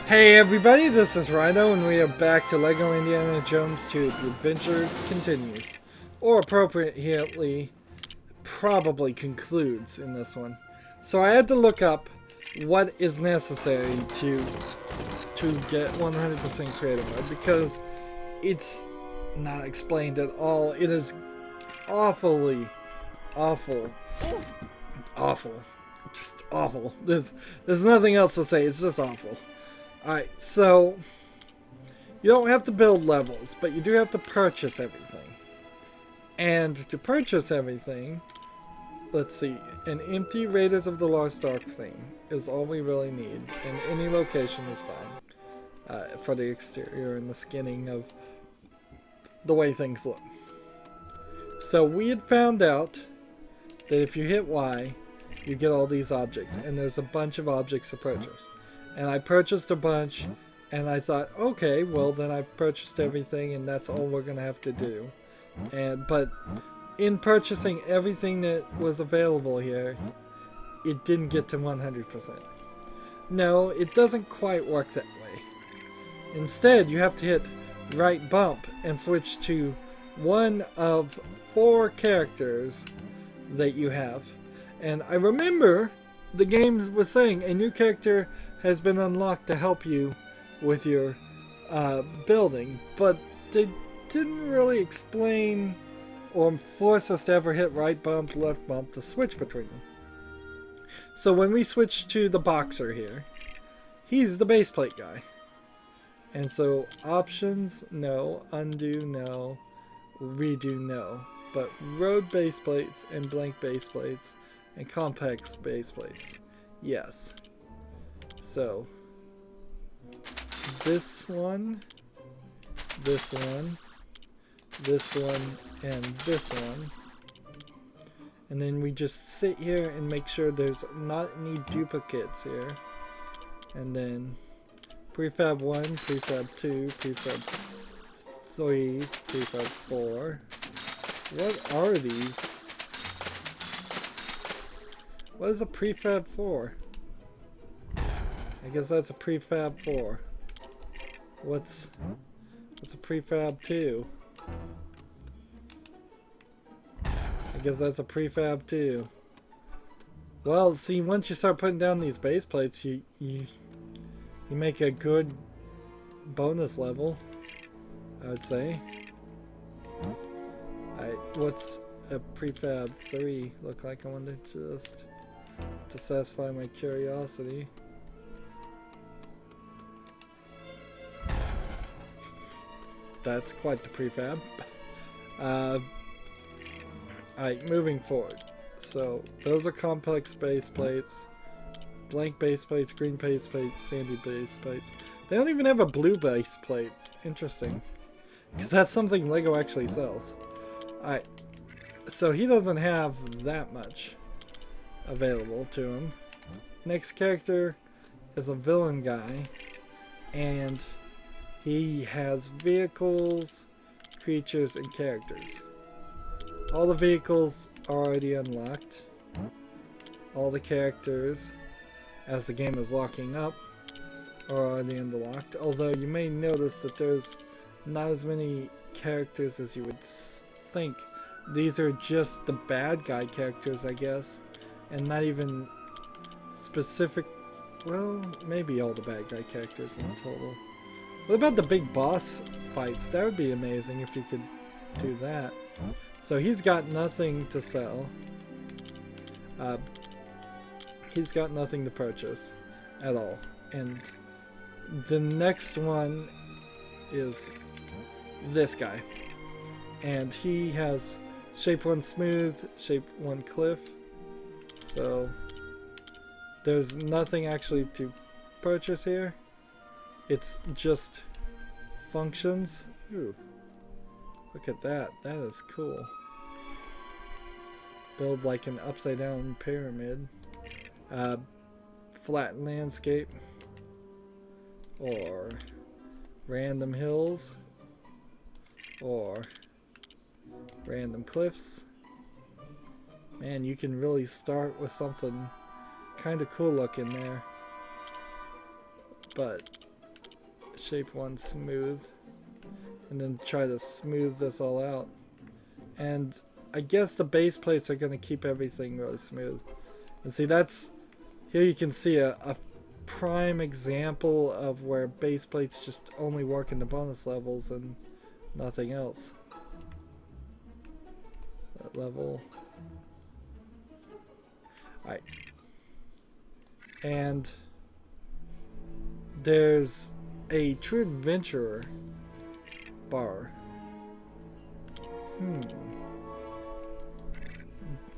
Hey everybody, this is Rydo and we are back to LEGO Indiana Jones 2. The adventure continues. Or appropriately, probably concludes in this one. So I had to look up what is necessary to get 100% creative mode because it's not explained at all. It is awful. Just awful. There's nothing else to say, it's just awful. Alright, so you don't have to build levels, but you do have to purchase everything. And to purchase everything, let's see, an empty Raiders of the Lost Ark thing is all we really need, and any location is fine for the exterior and the skinning of the way things look. So we had found out that if you hit Y, you get all these objects, and there's a bunch of objects to purchase. And I purchased a bunch, and I thought, okay, well then I purchased everything, and that's all we're gonna have to do. But in purchasing everything that was available here, it didn't get to 100%. No, it doesn't quite work that way. Instead, you have to hit right bump and switch to one of 4 characters that you have. And I remember the game was saying a new character has been unlocked to help you with your building, but they didn't really explain or force us to ever hit right bump, left bump to switch between them. So when we switch to the boxer here, he's the base plate guy. And so options, no. Undo, no. Redo, no. But road base plates and blank base plates and complex base plates, yes. So this one, this one, this one, and this one. And then we just sit here and make sure there's not any duplicates here. And then prefab 1, prefab 2, prefab 3, prefab 4. What are these? What is a prefab 4? I guess that's a prefab 4. What's a prefab 2? I guess that's a prefab 2. Well, see, once you start putting down these base plates, you make a good bonus level, I would say. What's a prefab 3 look like? I wonder, just to satisfy my curiosity. That's quite the prefab. Alright, moving forward. So, those are complex base plates, blank base plates, green base plates, sandy base plates. They don't even have a blue base plate. Interesting. Because that's something LEGO actually sells. Alright, so he doesn't have that much available to him. Next character is a villain guy, and he has vehicles, creatures, and characters. All the vehicles are already unlocked. All the characters, as the game is locking up, are already unlocked. Although you may notice that there's not as many characters as you would think. These are just the bad guy characters, I guess, and not even specific. Well, maybe all the bad guy characters in total. What about the big boss fights? That would be amazing if you could do that. So he's got nothing to sell. He's got nothing to purchase at all. And the next one is this guy. And he has shape 1 smooth, shape 1 cliff. So there's nothing actually to purchase here. It's just functions. Ooh, look at that. That is cool. Build like an upside down pyramid. Flat landscape. Or random hills. Or random cliffs. Man, you can really start with something kind of cool looking there. But shape one smooth, and then try to smooth this all out. And I guess the base plates are going to keep everything really smooth. And see, that's, here you can see a prime example of where base plates just only work in the bonus levels and nothing else. That level. Alright. And there's a True Adventurer bar.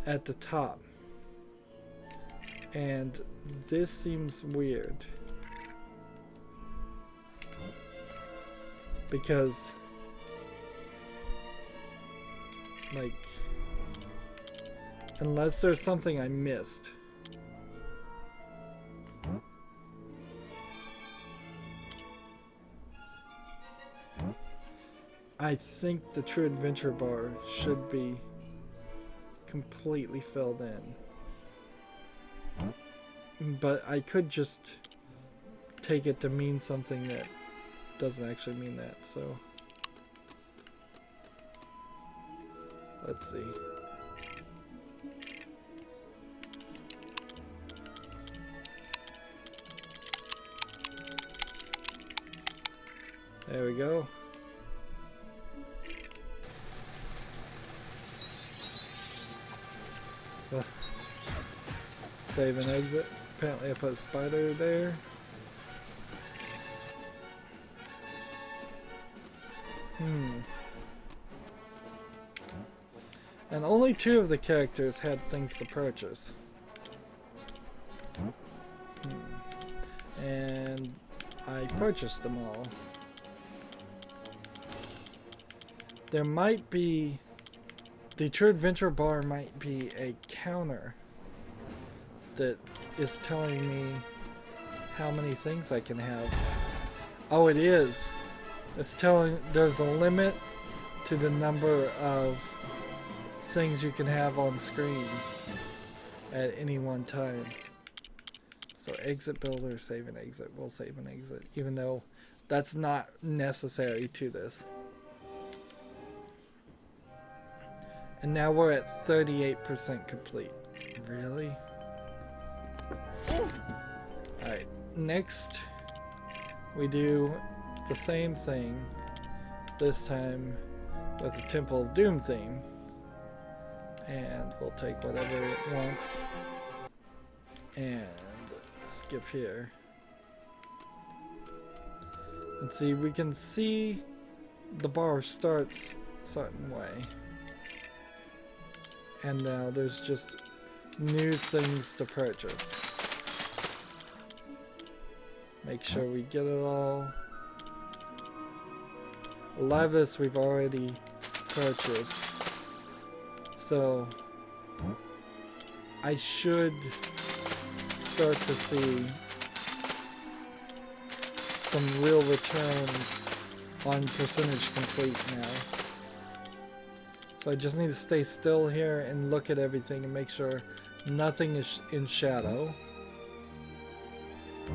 At the top. And this seems weird. Because, like, unless there's something I missed. I think the True Adventure bar should be completely filled in. But I could just take it to mean something that doesn't actually mean that, so let's see. There we go. Save and exit. Apparently I put a spider there. And only 2 of the characters had things to purchase. And I purchased them all. There might be... The True Adventure bar might be a counter that is telling me how many things I can have. Oh, it is. It's telling there's a limit to the number of things you can have on screen at any one time. So exit builder, save and exit. We'll save and exit, even though that's not necessary to this. And now we're at 38% complete. Really? Alright, next we do the same thing, this time with the Temple of Doom theme. And we'll take whatever it wants and skip here. And see, we can see the bar starts a certain way. And now there's just new things to purchase. Make sure we get it all. A lot of this we've already purchased. So I should start to see some real returns on percentage complete now. So I just need to stay still here and look at everything and make sure nothing is in shadow.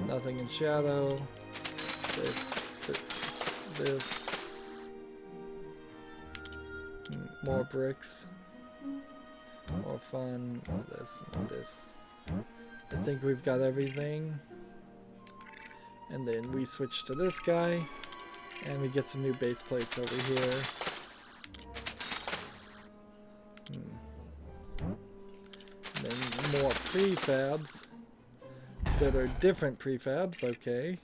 Nothing in shadow. This. More bricks. More fun. More this. I think we've got everything. And then we switch to this guy. And we get some new base plates over here. Then more prefabs that are different prefabs, okay.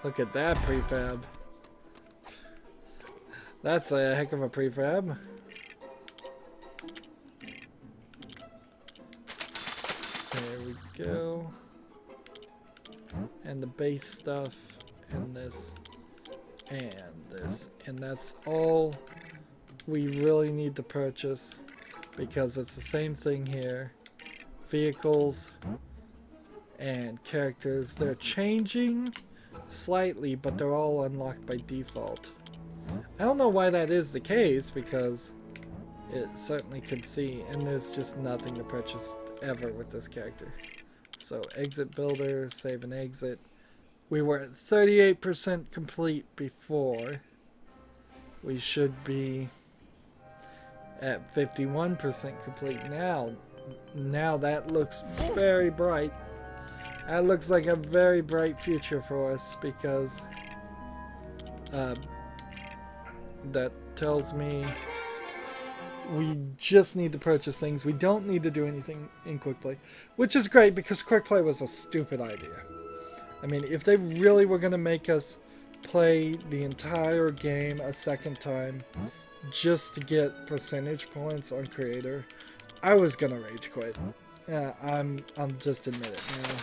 Look at that prefab. That's a heck of a prefab. There we go. And the base stuff, and this, and this. And that's all we really need to purchase, because it's the same thing here. Vehicles and characters, they're changing slightly, but they're all unlocked by default. I don't know why that is the case, because it certainly could see, and there's just nothing to purchase ever with this character. So exit builder, save and exit. We were at 38% complete before. We should be at 51% complete now. Now that looks very bright. That looks like a very bright future for us, because that tells me we just need to purchase things. We don't need to do anything in Quick Play, which is great, because Quick Play was a stupid idea. I mean, if they really were going to make us play the entire game a second time just to get percentage points on creator, I was going to rage quit. I'm just admit it now.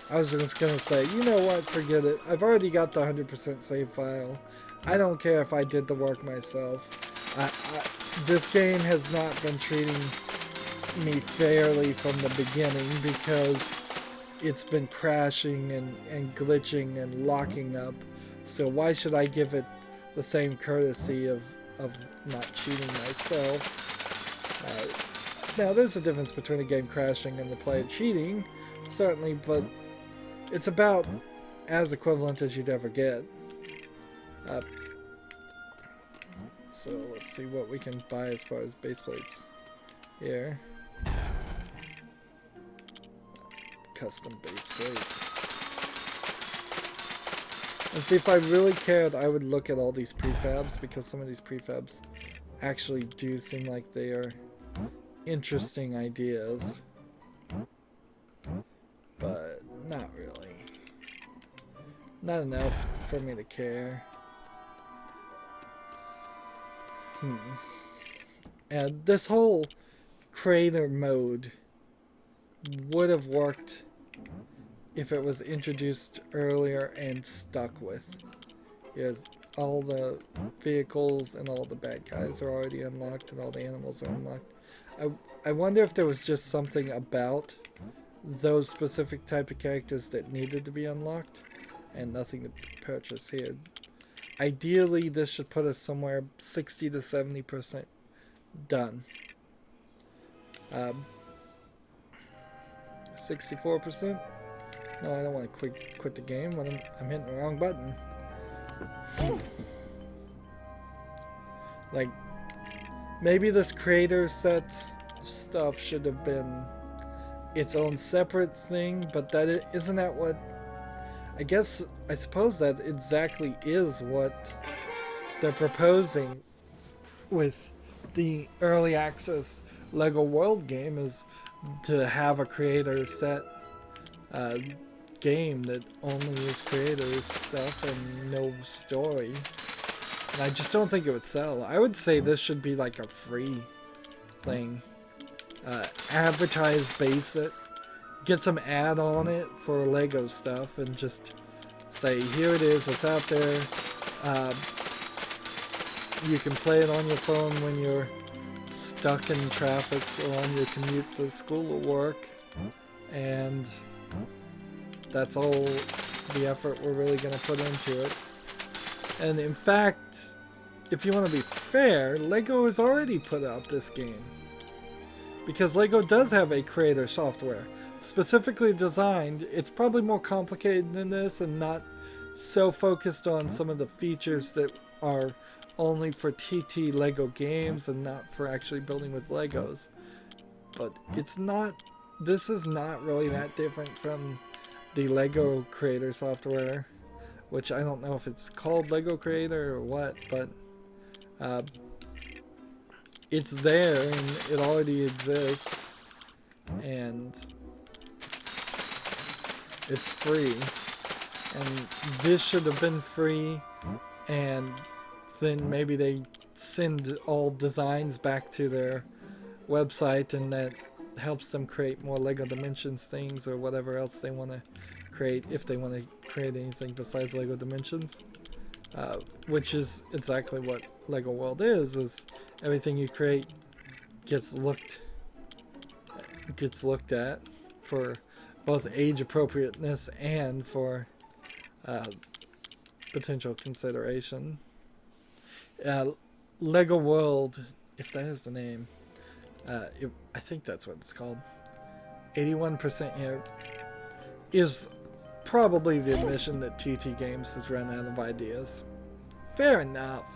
I was just going to say, you know what, forget it. I've already got the 100% save file. I don't care if I did the work myself. This game has not been treating me fairly from the beginning, because it's been crashing and glitching and locking up. So why should I give it the same courtesy of not cheating myself? Now, there's a difference between a game crashing and the player cheating, certainly, but it's about as equivalent as you'd ever get. So let's see what we can buy as far as base plates here. Custom base plates. And see, if I really cared, I would look at all these prefabs, because some of these prefabs actually do seem like they are interesting ideas. But not really. Not enough for me to care. And this whole creator mode would have worked if it was introduced earlier and stuck with. Because all the vehicles and all the bad guys are already unlocked, and all the animals are unlocked. I wonder if there was just something about those specific type of characters that needed to be unlocked, and nothing to purchase here. Ideally, this should put us somewhere 60 to 70% done. 64%? No, I don't want to quit the game when I'm hitting the wrong button. Like, maybe this creator set stuff should have been its own separate thing, but isn't that what... I suppose that exactly is what they're proposing with the early access LEGO World game, is to have a creator set game that only is creator stuff and no story. And I just don't think it would sell. I would say this should be like a free thing. Advertise base it. Get some ad on it for LEGO stuff, and just say, here it is, it's out there. You can play it on your phone when you're stuck in traffic or on your commute to school or work. And that's all the effort we're really going to put into it. And in fact, if you want to be fair, LEGO has already put out this game. Because LEGO does have a creator software specifically designed. It's probably more complicated than this and not so focused on some of the features that are only for TT LEGO games and not for actually building with Legos. But it's not, this is not really that different from the LEGO creator software, which I don't know if it's called LEGO Creator or what, but it's there and it already exists, and it's free. And this should have been free, and then maybe they send all designs back to their website, and that helps them create more LEGO Dimensions things or whatever else they want to create, if they want to create anything besides LEGO Dimensions, which is exactly what LEGO World is everything you create gets looked at for both age appropriateness and for potential consideration. LEGO World if that is the name, I think that's what it's called. 81% here is probably the admission that TT Games has run out of ideas. Fair enough.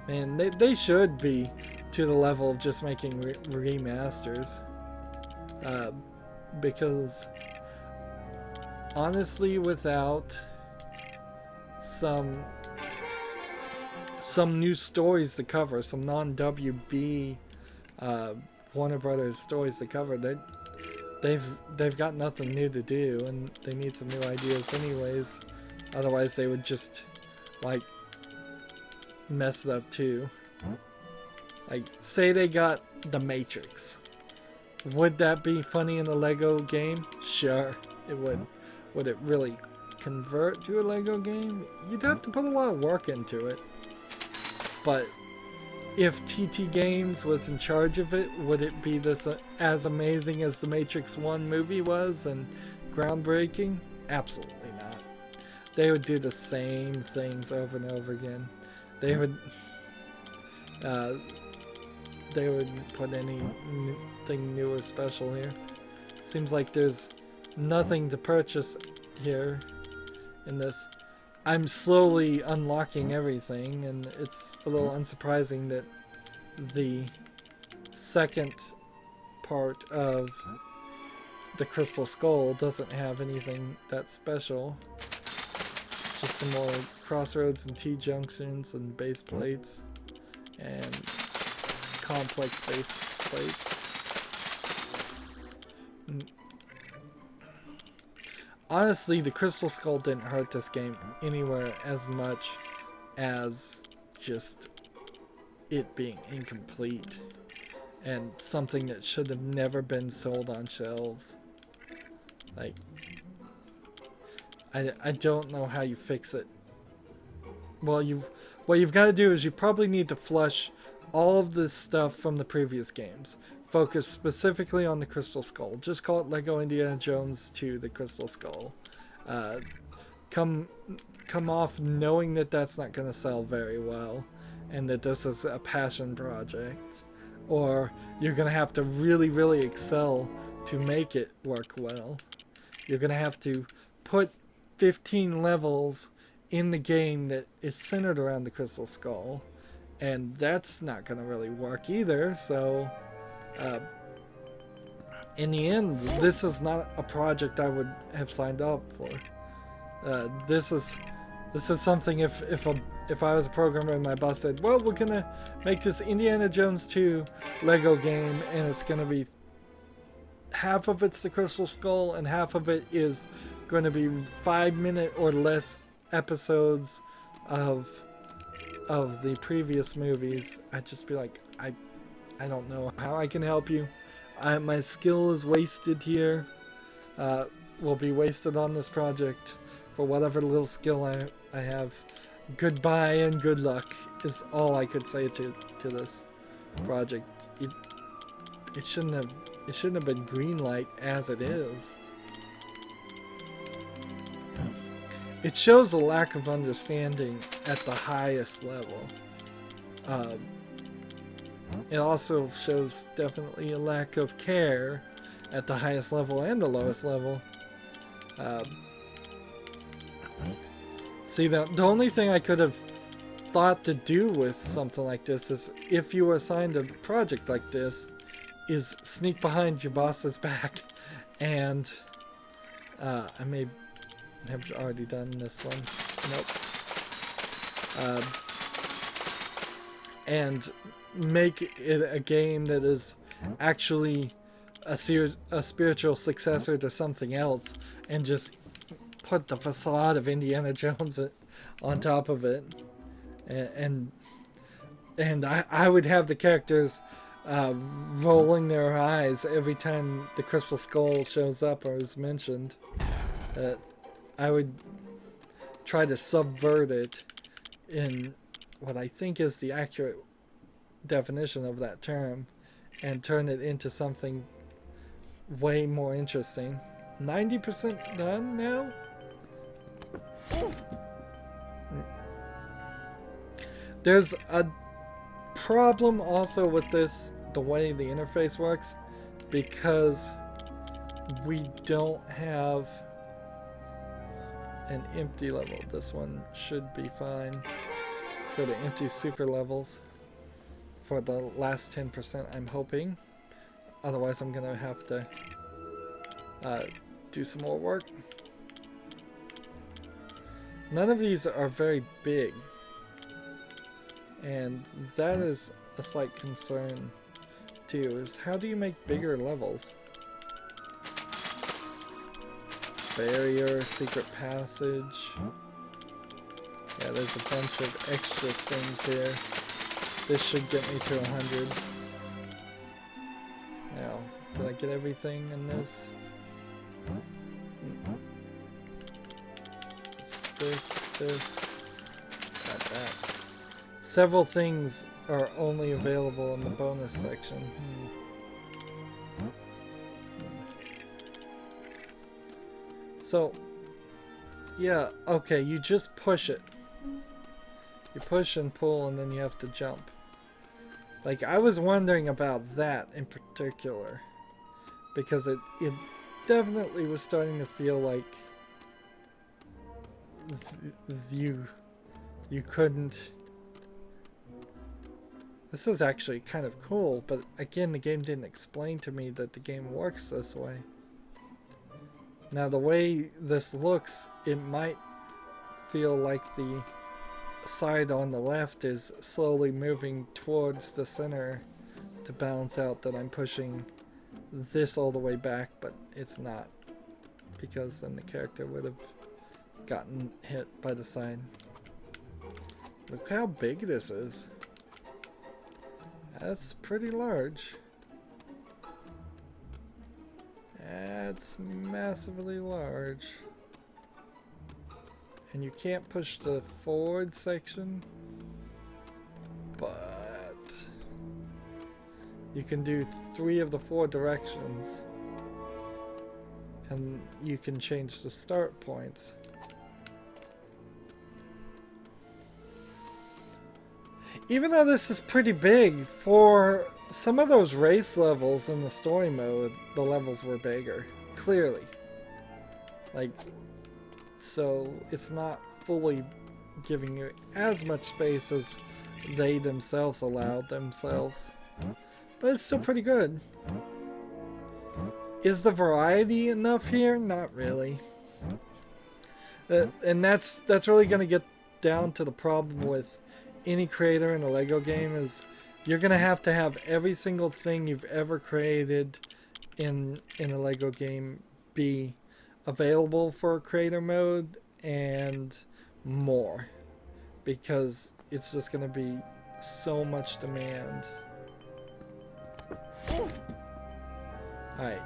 Man, they should be to the level of just making remasters. Because honestly, without some new stories to cover, some non-WB Warner Brothers stories to cover, they've got nothing new to do, and they need some new ideas anyways. Otherwise, they would just like mess it up too. Like, say they got The Matrix. Would that be funny in a Lego game? Sure, it would. Would it really convert to a Lego game? You'd have to put a lot of work into it. But if TT Games was in charge of it, would it be this as amazing as the Matrix 1 movie was and groundbreaking? Absolutely not. They would do the same things over and over again. They would put anything new or special here. Seems like there's nothing to purchase here in this. I'm slowly unlocking everything, and it's a little unsurprising that the second part of the Crystal Skull doesn't have anything that special. Just some more crossroads and T-junctions and base plates and complex base plates. Honestly, the Crystal Skull didn't hurt this game anywhere as much as just it being incomplete and something that should have never been sold on shelves. Like, I don't know how you fix it. Well, what you've got to do is you probably need to flush all of this stuff from the previous games. Focus specifically on the Crystal Skull. Just call it Lego Indiana Jones 2: The Crystal Skull. Come off knowing that that's not going to sell very well, and that this is a passion project, or you're going to have to really, really excel to make it work well. You're going to have to put 15 levels in the game that is centered around the Crystal Skull, and that's not going to really work either. So in the end, this is not a project I would have signed up for. This is something if I was a programmer and my boss said, well, we're gonna make this Indiana Jones 2 Lego game, and it's gonna be half of it's the Crystal Skull and half of it is going to be 5-minute or less episodes of the previous movies, I'd just be like, I don't know how I can help you. My skill is wasted here. Will be wasted on this project for whatever little skill I have. Goodbye and good luck is all I could say to this project. It shouldn't have been green light as it is. It shows a lack of understanding at the highest level. It also shows definitely a lack of care at the highest level and the lowest level. See, the only thing I could have thought to do with something like this is, if you were assigned a project like this, is sneak behind your boss's back, and I may have already done this one. Nope. And make it a game that is actually a spiritual successor to something else, and just put the facade of Indiana Jones on top of it, and I would have the characters rolling their eyes every time the Crystal Skull shows up or is mentioned. I would try to subvert it in what I think is the accurate definition of that term, and turn it into something way more interesting. 90% done now? There's problem also with this, the way the interface works, because we don't have an empty level. This one should be fine for the empty super levels for the last 10%, I'm hoping. Otherwise I'm gonna have to do some more work. None of these are very big, and that is a slight concern too, is how do you make bigger levels? Barrier, secret passage. Yeah, there's a bunch of extra things here. This should get me to 100. Now, did I get everything in this? This, got that. Several things are only available in the bonus section. So, yeah, okay, you just push it. You push and pull and then you have to jump. Like, I was wondering about that in particular, because it definitely was starting to feel like you couldn't. This is actually kind of cool, but again, the game didn't explain to me that the game works this way. Now, the way this looks, it might feel like the side on the left is slowly moving towards the center to balance out that I'm pushing this all the way back, but it's not, because then the character would have gotten hit by the side. Look how big this is. That's pretty large. That's massively large. And you can't push the forward section, but you can do 3 of the 4 directions, and you can change the start points. Even though this is pretty big, for some of those race levels in the story mode, the levels were bigger, clearly. Like, so it's not fully giving you as much space as they themselves allowed themselves. But it's still pretty good. Is the variety enough here? Not really. And that's really going to get down to the problem with any creator in a Lego game, is you're going to have every single thing you've ever created in a Lego game be available for creator mode and more, because it's just going to be so much demand. Alright,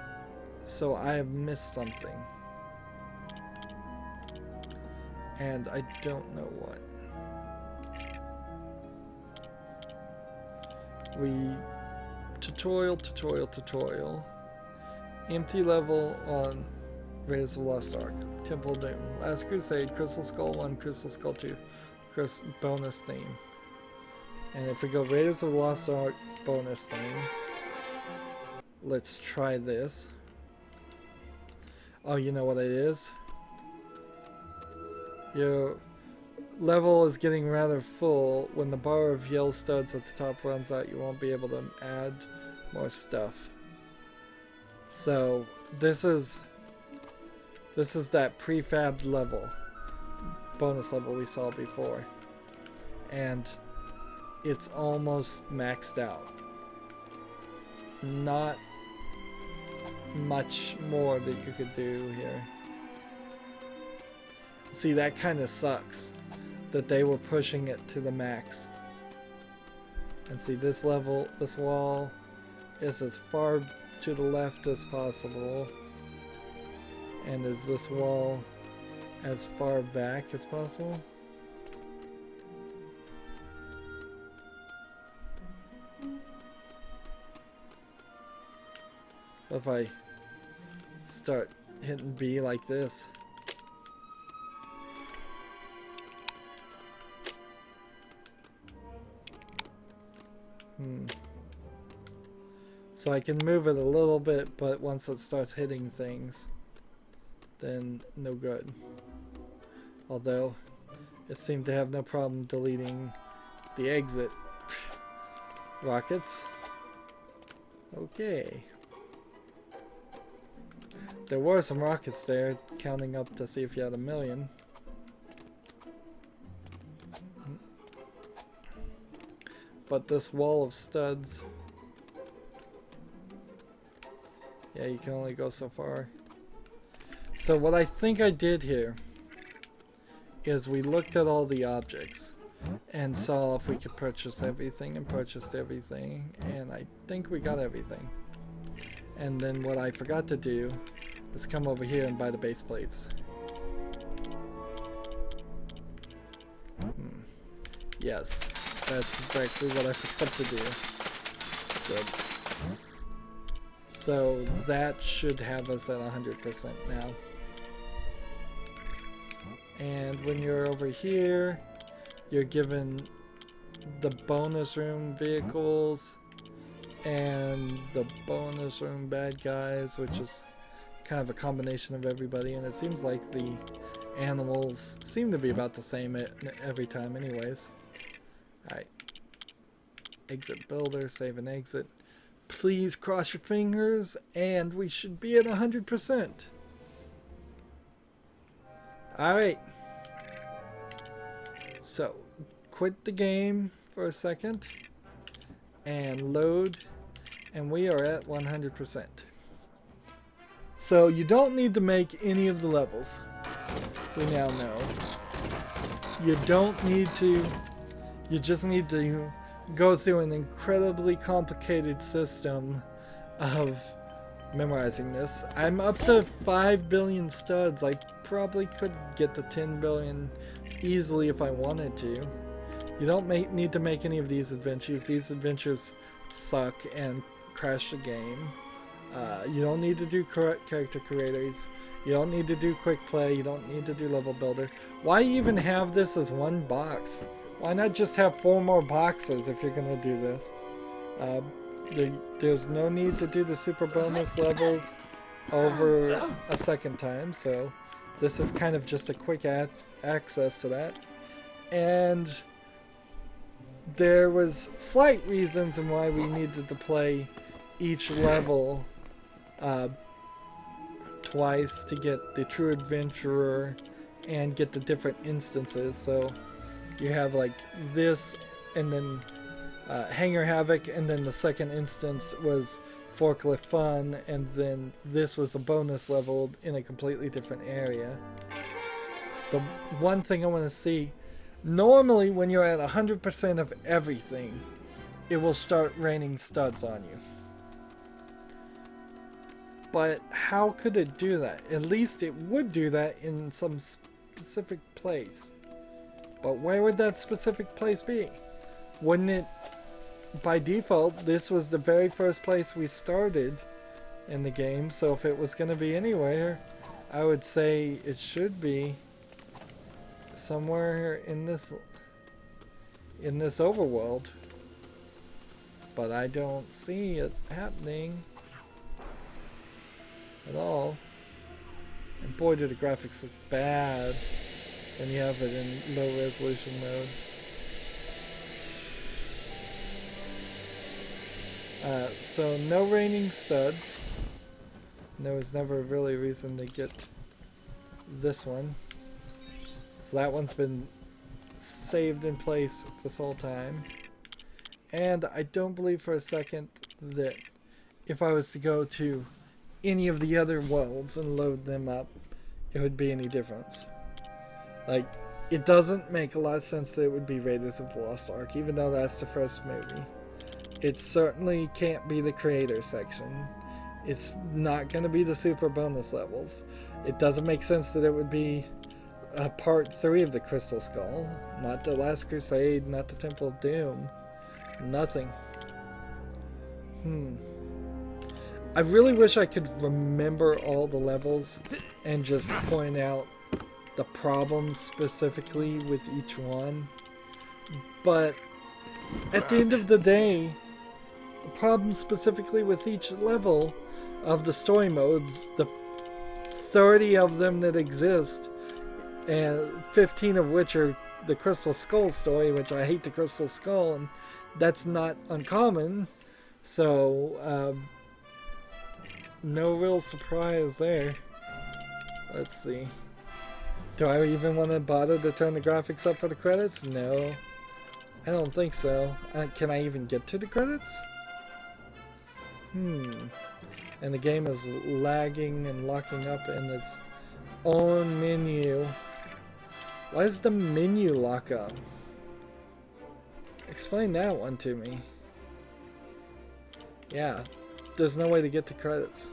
so I have missed something, and I don't know what. Tutorial. Empty level on Raiders of the Lost Ark. Temple of Doom. Last Crusade. Crystal Skull 1. Crystal Skull 2. Bonus theme. And if we go Raiders of the Lost Ark bonus theme. Let's try this. Oh, you know what it is? Your level is getting rather full. When the bar of yellow studs at the top runs out, you won't be able to add more stuff. So this is that prefabbed level, bonus level we saw before, and it's almost maxed out. Not much more that you could do here. See, that kind of sucks that they were pushing it to the max. And see, this level, this wall is as far to the left as possible, and is this wall as far back as possible? If I start hitting B like this, So I can move it a little bit, but once it starts hitting things, then no good. Although, it seemed to have no problem deleting the exit rockets. Okay. There were some rockets there, counting up to see if you had 1,000,000. But this wall of studs... Yeah, you can only go so far. So what I think I did here is we looked at all the objects and saw if we could purchase everything, and purchased everything, and I think we got everything. And then what I forgot to do is come over here and buy the base plates. Yes, that's exactly what I forgot to do. Good. So that should have us at 100% now. And when you're over here, you're given the bonus room vehicles and the bonus room bad guys, which is kind of a combination of everybody, and it seems like the animals seem to be about the same every time anyways. Alright. Exit builder, save and exit. Please cross your fingers, and we should be at 100%. Alright. So, quit the game for a second, and load, and we are at 100%. So, you don't need to make any of the levels. We now know. You don't need to, you just need to go through an incredibly complicated system of memorizing this. I'm up to 5 billion studs. I probably could get to 10 billion easily if I wanted to. You don't need to make any of these adventures. These adventures suck and crash the game. You don't need to do character creators. You don't need to do quick play. You don't need to do level builder. Why even have this as one box? Why not just have 4 more boxes if you're going to do this? There's no need to do the super bonus levels over a second time, so this is kind of just a quick access to that. And there was slight reasons in why we needed to play each level twice to get the true adventurer and get the different instances. So you have like this, and then Hangar Havoc, and then the second instance was Forklift Fun, and then this was a bonus level in a completely different area. The one thing I want to see, normally when you're at 100% of everything, it will start raining studs on you. But how could it do that? At least it would do that in some specific place. But where would that specific place be? Wouldn't it, by default, this was the very first place we started in the game, so if it was going to be anywhere, I would say it should be somewhere in this overworld. But I don't see it happening at all. And boy, do the graphics look bad when you have it in low resolution mode. So no raining studs. There was never really a reason to get this one. So that one's been saved in place this whole time. And I don't believe for a second that if I was to go to any of the other worlds and load them up, it would be any difference. Like, it doesn't make a lot of sense that it would be Raiders of the Lost Ark, even though that's the first movie. It certainly can't be the creator section. It's not going to be the super bonus levels. It doesn't make sense that it would be part 3 of the Crystal Skull. Not the Last Crusade, not the Temple of Doom. Nothing. I really wish I could remember all the levels and just point out the problems specifically with each one. But at the end of the day, The problem specifically with each level of the story modes, the 30 of them that exist, and 15 of which are the Crystal Skull story, which I hate the Crystal Skull, and that's not uncommon. So, no real surprise there. Let's see. Do I even want to bother to turn the graphics up for the credits? No. I don't think so. Can I even get to the credits? And the game is lagging and locking up in its own menu. Why does the menu lock up? Explain that one to me. Yeah, there's no way to get to credits.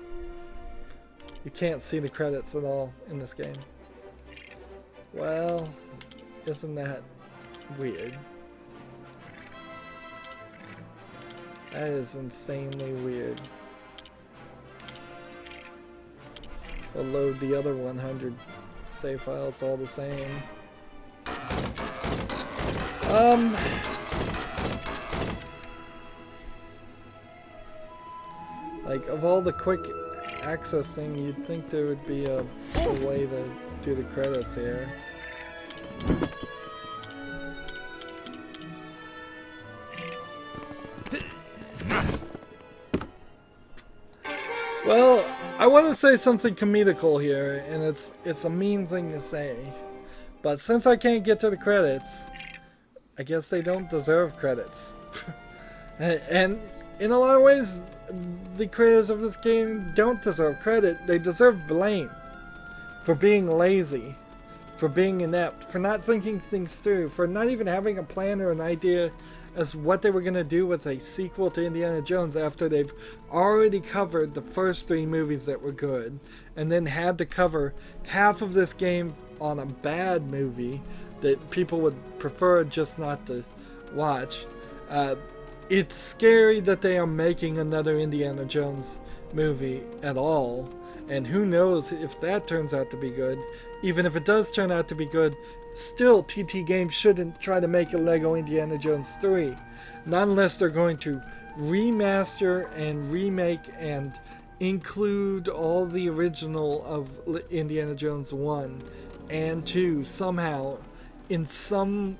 You can't see the credits at all in this game. Well, isn't that weird? That is insanely weird. We'll load the other 100 save files all the same. Like, of all the quick access thing, you'd think there would be a way to do the credits here. Well, I want to say something comedical here, and it's a mean thing to say, but since I can't get to the credits, I guess they don't deserve credits. And in a lot of ways, the creators of this game don't deserve credit. They deserve blame for being lazy, for being inept, for not thinking things through, for not even having a plan or an idea as what they were going to do with a sequel to Indiana Jones after they've already covered the first 3 movies that were good, and then had to cover half of this game on a bad movie that people would prefer just not to watch. It's scary that they are making another Indiana Jones movie at all, and who knows if that turns out to be good. Even if it does turn out to be good, still TT Games shouldn't try to make a Lego Indiana Jones 3. Not unless they're going to remaster and remake and include all the original of Indiana Jones 1 and 2 somehow, in some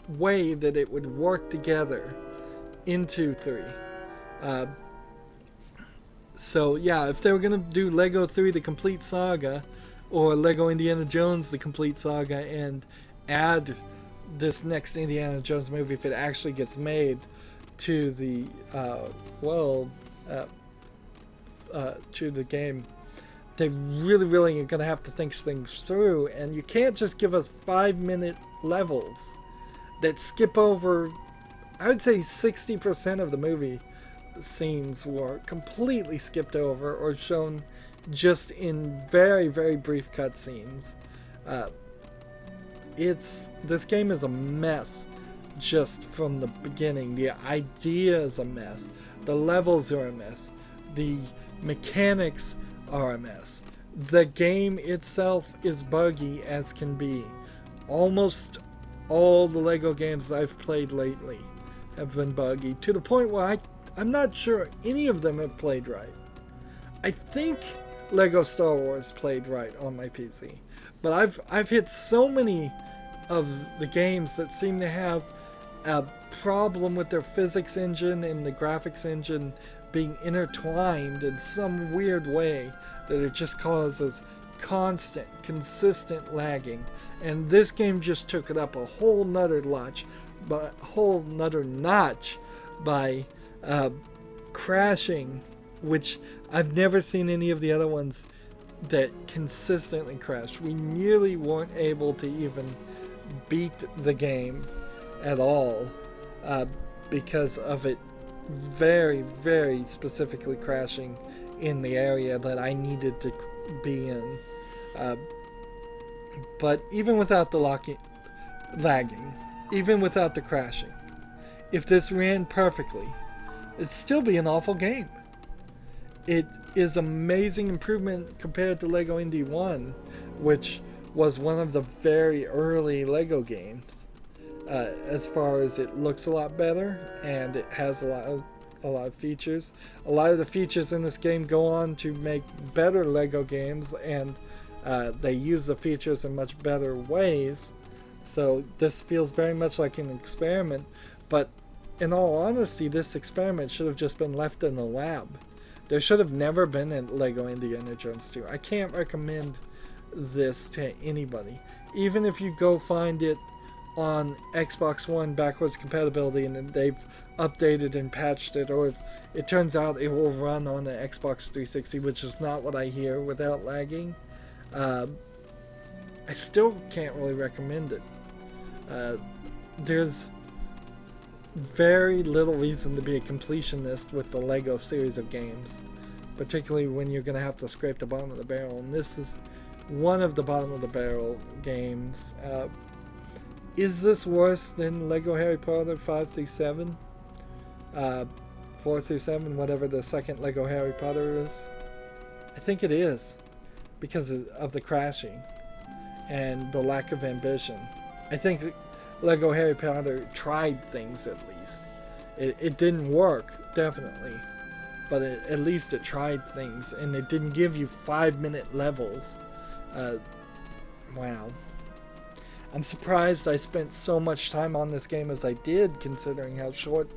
way that it would work together into 3. So yeah, if they were going to do Lego 3 the complete saga, or Lego Indiana Jones the complete saga, and add this next Indiana Jones movie, if it actually gets made, to the to the game, they really are going to have to think things through. And you can't just give us 5-minute levels that skip over, I would say 60% of the movie scenes were completely skipped over or shown just in very brief cutscenes. This game is a mess just from the beginning. The idea is a mess. The levels are a mess. The mechanics are a mess. The game itself is buggy as can be. Almost all the Lego games I've played lately have been buggy, to the point where I'm not sure any of them have played right. I think Lego Star Wars played right on my PC, but I've hit so many of the games that seem to have a problem with their physics engine and the graphics engine being intertwined in some weird way that it just causes consistent lagging. And this game just took it up a whole nother notch by crashing, which I've never seen any of the other ones that consistently crash. We nearly weren't able to even beat the game at all because of it very specifically crashing in the area that I needed to be in. But even without the lagging, even without the crashing, if this ran perfectly, it'd still be an awful game. It is amazing improvement compared to Lego Indy 1, which was one of the very early Lego games. As far as it looks a lot better, and it has a lot of a lot of features. A lot of the features in this game go on to make better Lego games, and they use the features in much better ways. So this feels very much like an experiment, but in all honesty, this experiment should have just been left in the lab. There should have never been a Lego Indiana Jones 2. I can't recommend this to anybody. Even if you go find it on Xbox One backwards compatibility and they've updated and patched it, or if it turns out it will run on the Xbox 360, which is not what I hear, without lagging, I still can't really recommend it. There's very little reason to be a completionist with the Lego series of games, particularly when you're going to have to scrape the bottom of the barrel, and this is one of the bottom of the barrel games. Is this worse than Lego Harry Potter 5 through 7? 4 through 7, whatever the second Lego Harry Potter is? I think it is, because of the crashing and the lack of ambition. I think Lego Harry Potter tried things, at least. It didn't work, definitely, but at least it tried things, and it didn't give you 5-minute levels. Wow. I'm surprised I spent so much time on this game as I did, considering how short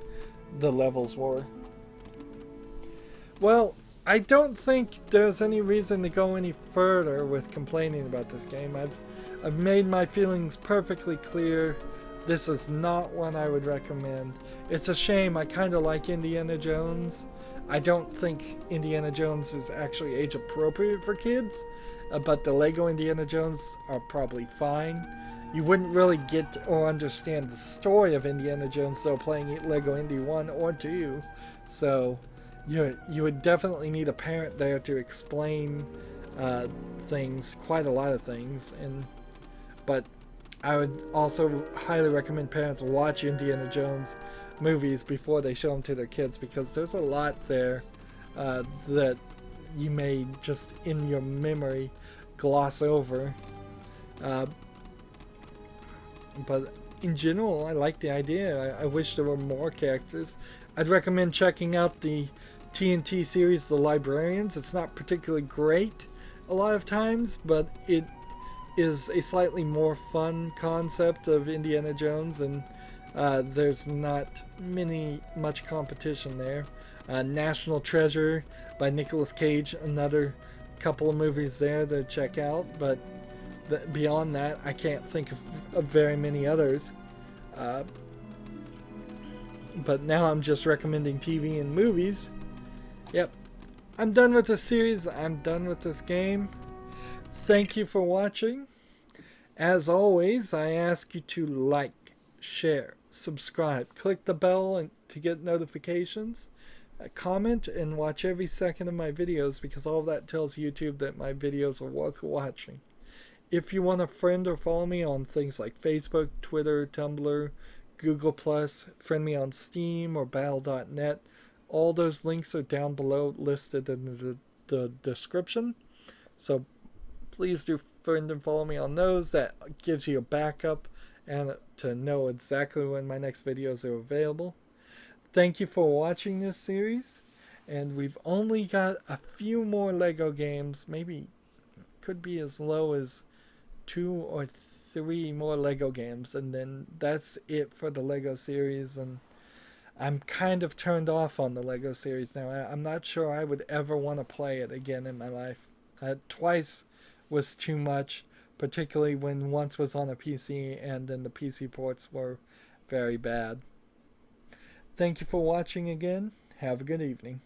the levels were. Well, I don't think there's any reason to go any further with complaining about this game. I've made my feelings perfectly clear. This is not one I would recommend. It's a shame. I kind of like Indiana Jones. I don't think Indiana Jones is actually age appropriate for kids, but the Lego Indiana Jones are probably fine. You wouldn't really get or understand the story of Indiana Jones though playing Lego Indy 1 or 2. So you would definitely need a parent there to explain things, quite a lot of things. But I would also highly recommend parents watch Indiana Jones movies before they show them to their kids, because there's a lot there that you may just in your memory gloss over. But in general, I like the idea. I wish there were more characters. I'd recommend checking out the TNT series, The Librarians. It's not particularly great a lot of times, but it is a slightly more fun concept of Indiana Jones, and there's not much competition there. National Treasure by Nicolas Cage, another couple of movies there to check out, but beyond that, I can't think of very many others. But now I'm just recommending TV and movies. Yep. I'm done with this series. I'm done with this game. Thank you for watching. As always, I ask you to like, share, subscribe, click the bell to get notifications, comment, and watch every second of my videos, because all of that tells YouTube that my videos are worth watching. If you want to friend or follow me on things like Facebook, Twitter, Tumblr, Google+, friend me on Steam or Battle.net, all those links are down below listed in the description. So please do friend and follow me on those. That gives you a backup and to know exactly when my next videos are available. Thank you for watching this series. And we've only got a few more Lego games. Maybe could be as low as 2 or 3 more Lego games, and then that's it for the Lego series. And I'm kind of turned off on the Lego series now. I'm not sure I would ever want to play it again in my life. Twice was too much, particularly when once was on a PC and then the PC ports were very bad. Thank you for watching again. Have a good evening.